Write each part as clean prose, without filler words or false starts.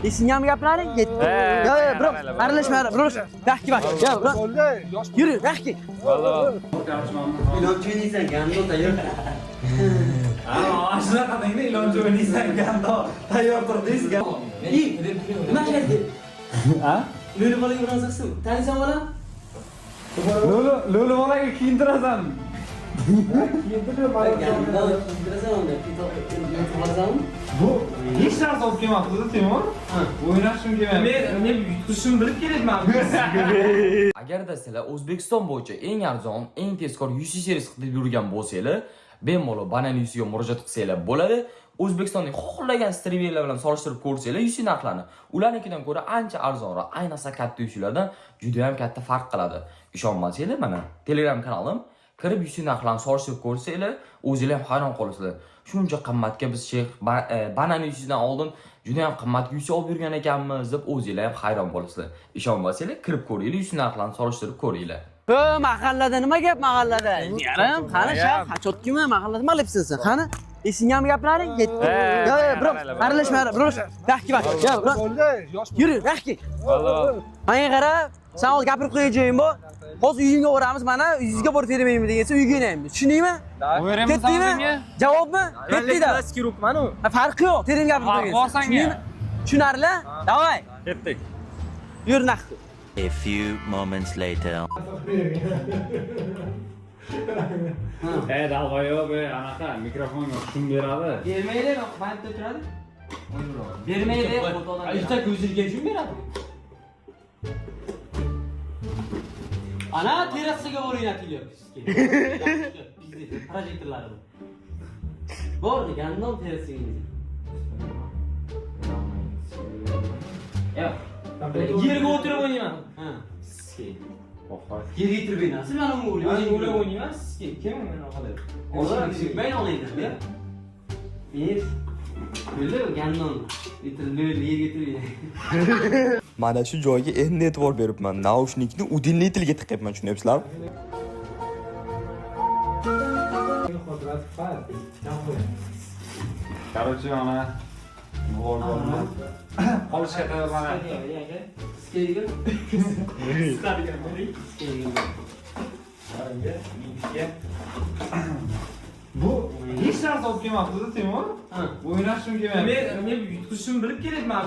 Esingami gaplaring? Yetdi. Yo, bro, aralashma, bro. Yaxki bak. Yo, bro. Yuri, yaxki. İlonchi oynaysan, gando tayyor. Shunaqa qilingda, ilonchi o'ynaysan, gando tayyor turdingiz. Nima qilyapti? Ha? Lo'li bolaga urazaqsan. Tanisan bolam? Lo'li bolaga kiyintirasan. Gando kiyintirasan unda. Kiyintirasanmi? Bu hech narsa olib kelmabdi, Timur. O'ynashim kelmayapti. Men yutqizishimni bilib kelyapman. Agarda sizlar O'zbekiston bo'yicha eng arzon, eng tezkor UC servis qilib yurgan bo'lsanglar, bemalol Banan UC'ga murojaat qilsanglar bo'ladi. O'zbekistonning xohlagan streamerlar bilan solishtirib ko'rsanglar UC narxlarini ularnikidan ko'ra ancha arzonroq, ayniqsa katta UC'lardan juda ham katta farq qiladi. Ishonmasanglar, mana Telegram kanalim kirib UC narxlarini solishtirib ko'rsanglar, o'zingizlar ham hayron qolasizlar. Shuncha qimmatga biz Sheyx Banan UC'dan oldin juda ham qimmat UC olib yurgan ekanmiz deb o'zingizlar ham hayron bo'lasizlar. Ishonmasanglar, kirib ko'ringlar, UC narxlarini solishtirib ko'ringlar. Mahallada nima gap mahallada? Yarim, qani shahar, qachotkimi mahallada nima qilyapsan sen? Qani? Esingami gaplaring? Yetdi. Yo, bro, aralashma, bro. Yaxki bak. Yo, bro. Yuri, yaxki. Menga qara, sen ol gapirib qo'yajayim bu. Hozir uyingga boramiz, mana uyingizga borib bermaymi degansa uyga inamiz. Tushundingmi? Ketdingmi? Javobmi? Ketdingda. Klassik rukman-u. Farqi yo'q, tering gapirib qo'ygan. Borsang-a. Tushunarli? Davay. Ketdik. Yur naqd. A few moments later. Dalg'oyo be, anaqa mikrofonga shum beradi. Bermaydi, bandda turadi. Bermaydi, fotodan. Ayta ko'zilga shum beradi. Ana terrasaga o'rnatilyapti sizga. Bizning projektorlarimiz. Bor degandan terrasaga. Yo'q. Yerga o'tirib o'ynayman. Ha, sizga. Yerga o'tirib o'ynaysiz, men unga o'ynayman. O'ylab o'ynayman, sizga kim meni oqiladi? Hozir men o'ynayman. Men Böyle gandon yerga o'tirib. Mana shu joyga endi e'tibor beribman. Naushnikni udinlitelga tiqyapman, tushunyapsizlarmi? Короче, ana vloglarni olishga tayyorlanadi. Skeyga. Bu hech narsa olib kelmabdi, Timur. O'ynashim kelmayapti. Men yutqizishimni bilib kelyapman.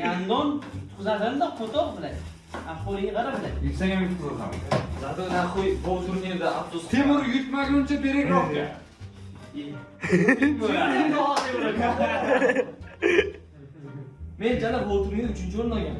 Gandon yutqizadanda qo'toq bilan. Ahvoliga qarab bilan. Yuksang ham yutqizasan. Zato naxoy bu turnirda afsus. Timur yutmaguncha berekroqqa. Men jala bu turnirda 3-chi o'rin olganman.